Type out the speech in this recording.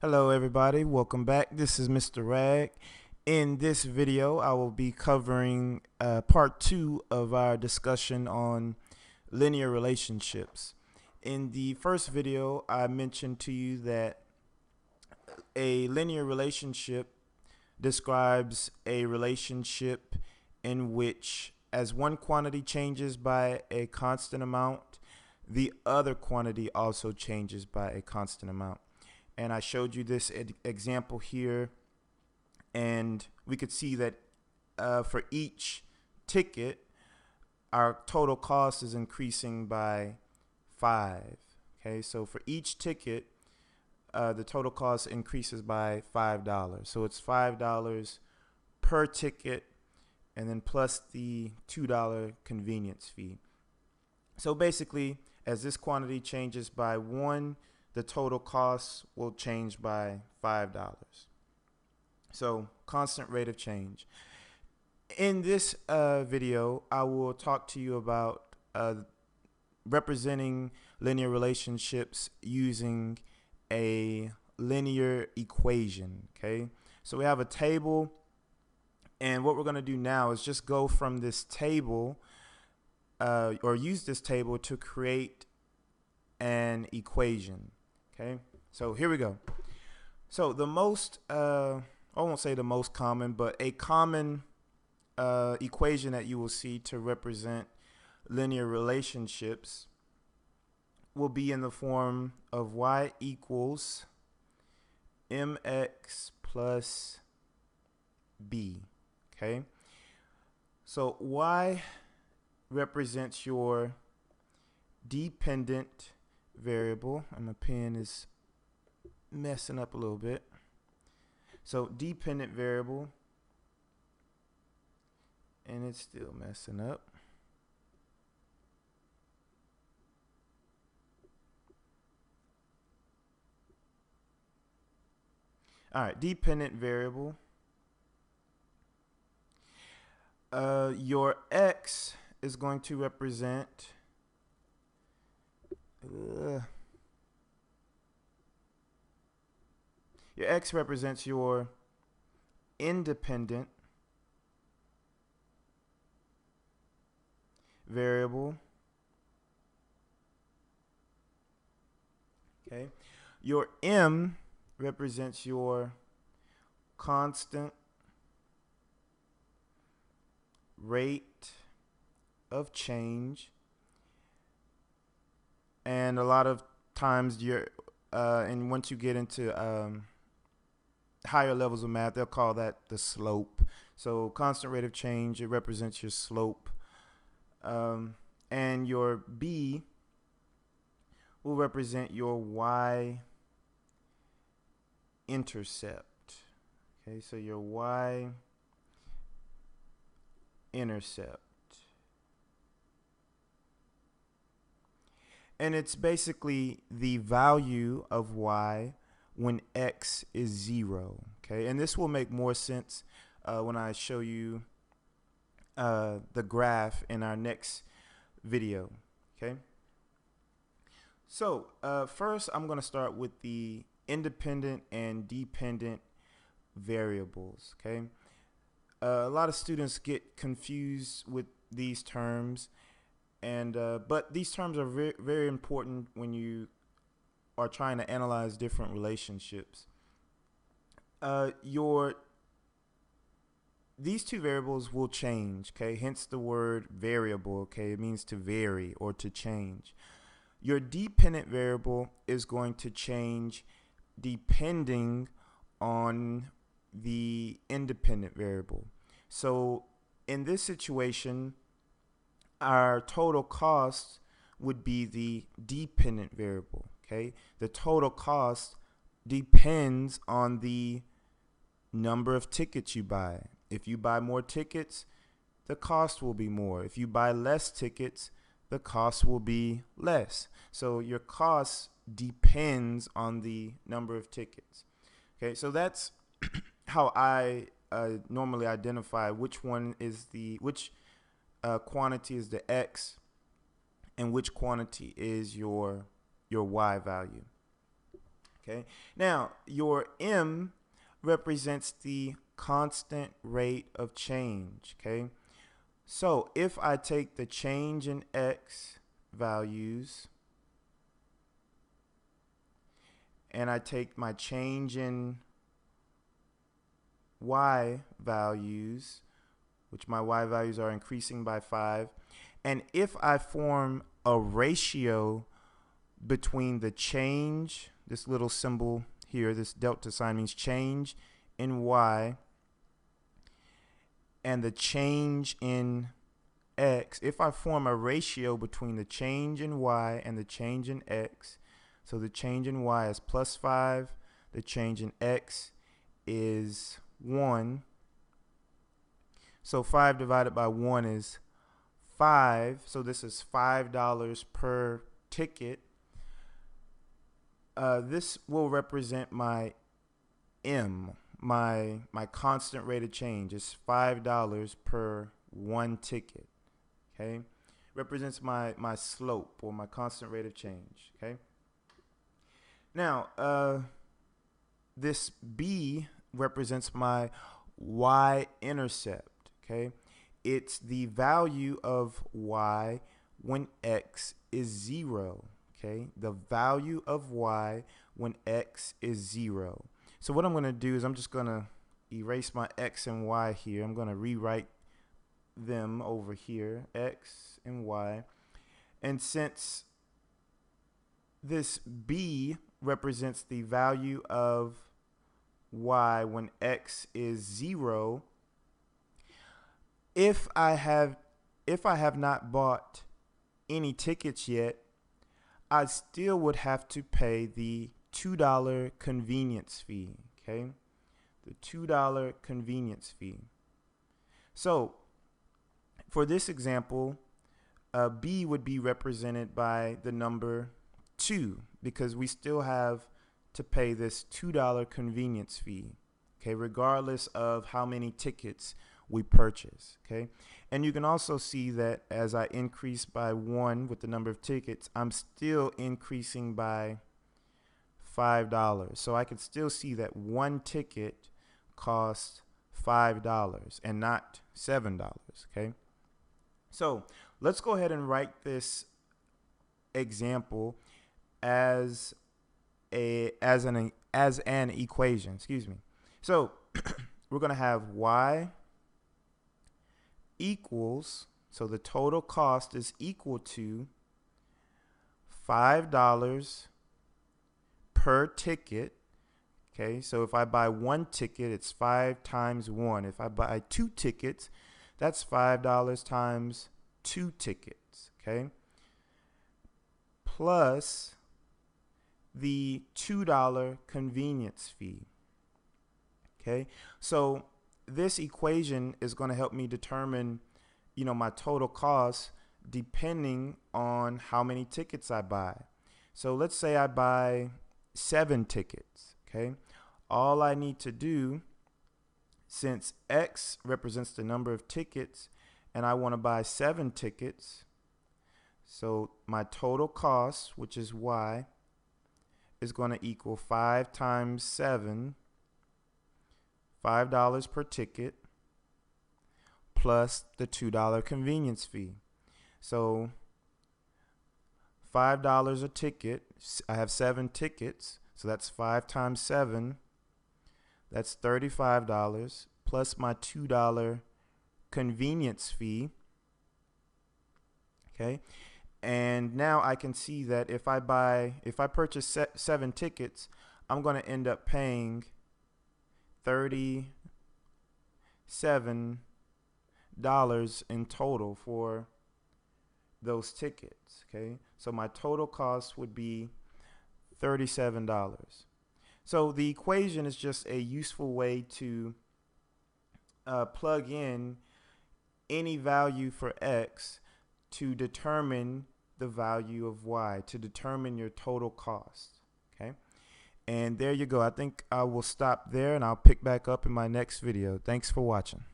Hello everybody, welcome back. This is Mr. Rag. In this video, I will be covering part 2 of our discussion on linear relationships. In the first video, I mentioned to you that a linear relationship describes a relationship in which as one quantity changes by a constant amount, the other quantity also changes by a constant amount. And I showed you this example here, and we could see that for each ticket, our total cost is increasing by 5. Okay, so for each ticket, the total cost increases by $5. So it's $5 per ticket, and then plus the $2 convenience fee. So basically, as this quantity changes by 1, the total cost will change by $5. So constant rate of change. In this video, I will talk to you about representing linear relationships using a linear equation. Okay, so we have a table, and what we're going to do now is just go from this table or use this table to create an equation. Okay, so here we go. So the most, I won't say the most common, but a common equation that you will see to represent linear relationships will be in the form of y equals mx plus b. Okay, so y represents your dependent variable, and my pen is messing up a little bit. So dependent variable, and it's still messing up. All right, dependent variable. Your x is going to represent your x represents your independent variable. Okay, your m represents your constant rate of change, and a lot of times you're and once you get into higher levels of math, they'll call that the slope. So constant rate of change, it represents your slope, and your b will represent your y intercept. Okay, so your y intercept, and it's basically the value of y when x is 0. Okay, and this will make more sense when I show you the graph in our next video. Okay, so first I'm going to start with the independent and dependent variables. Okay, a lot of students get confused with these terms, and but these terms are very, very important when you are trying to analyze different relationships. These two variables will change, okay? Hence the word variable, okay? It means to vary or to change. Your dependent variable is going to change depending on the independent variable. So in this situation, our total cost would be the dependent variable. Okay, the total cost depends on the number of tickets you buy. If you buy more tickets, the cost will be more. If you buy less tickets, the cost will be less. So your cost depends on the number of tickets. Okay, so that's how I normally identify which one is which quantity is the x and which quantity is your y value. Okay. Now, your M represents the constant rate of change. Okay. So if I take the change in X values and I take my change in Y values, which my Y values are increasing by 5, and if I form a ratio between the change, this little symbol here, this delta sign means change in Y, and the change in X, if I form a ratio between the change in Y and the change in X, so the change in Y is +5, the change in X is 1, so 5 divided by 1 is 5, so this is $5 per ticket. This will represent my M, my constant rate of change. Is $5 per one ticket. Okay, represents my slope or my constant rate of change. Okay. Now, this B represents my y-intercept. Okay, it's the value of y when x is 0. Okay, the value of y when x is 0. So what I'm going to do is I'm just going to erase my x and y here. I'm going to rewrite them over here, x and y. And since this b represents the value of y when x is 0, if I have not bought any tickets yet, I still would have to pay the $2 convenience fee. Okay, the $2 convenience fee. So for this example, B would be represented by the number 2 because we still have to pay this $2 convenience fee. Okay, regardless of how many tickets we purchase. Okay, and you can also see that as I increase by 1 with the number of tickets, I'm still increasing by $5. So I could still see that one ticket costs $5 and not $7. Okay, so let's go ahead and write this example as an equation. Excuse me. So we're going to have y equals, so the total cost is equal to $5 per ticket. Okay, so if I buy one ticket, it's 5 times 1. If I buy 2 tickets, that's $5 times 2 tickets. Okay, plus the $2 convenience fee. Okay, so this equation is going to help me determine, my total cost depending on how many tickets I buy. So let's say I buy 7 tickets. Okay, all I need to do, since X represents the number of tickets and I want to buy 7 tickets, so my total cost, which is Y, is going to equal 5 times 7, $5 per ticket, plus the $2 convenience fee. So $5 a ticket. I have 7 tickets, so that's 5 times 7. That's $35 plus my $2 convenience fee. Okay, and now I can see that if I purchase 7 tickets, I'm going to end up paying $37 in total for those tickets. Okay, so my total cost would be $37. So the equation is just a useful way to plug in any value for X to determine the value of Y, to determine your total cost. Okay, and there you go. I think I will stop there and I'll pick back up in my next video. Thanks for watching.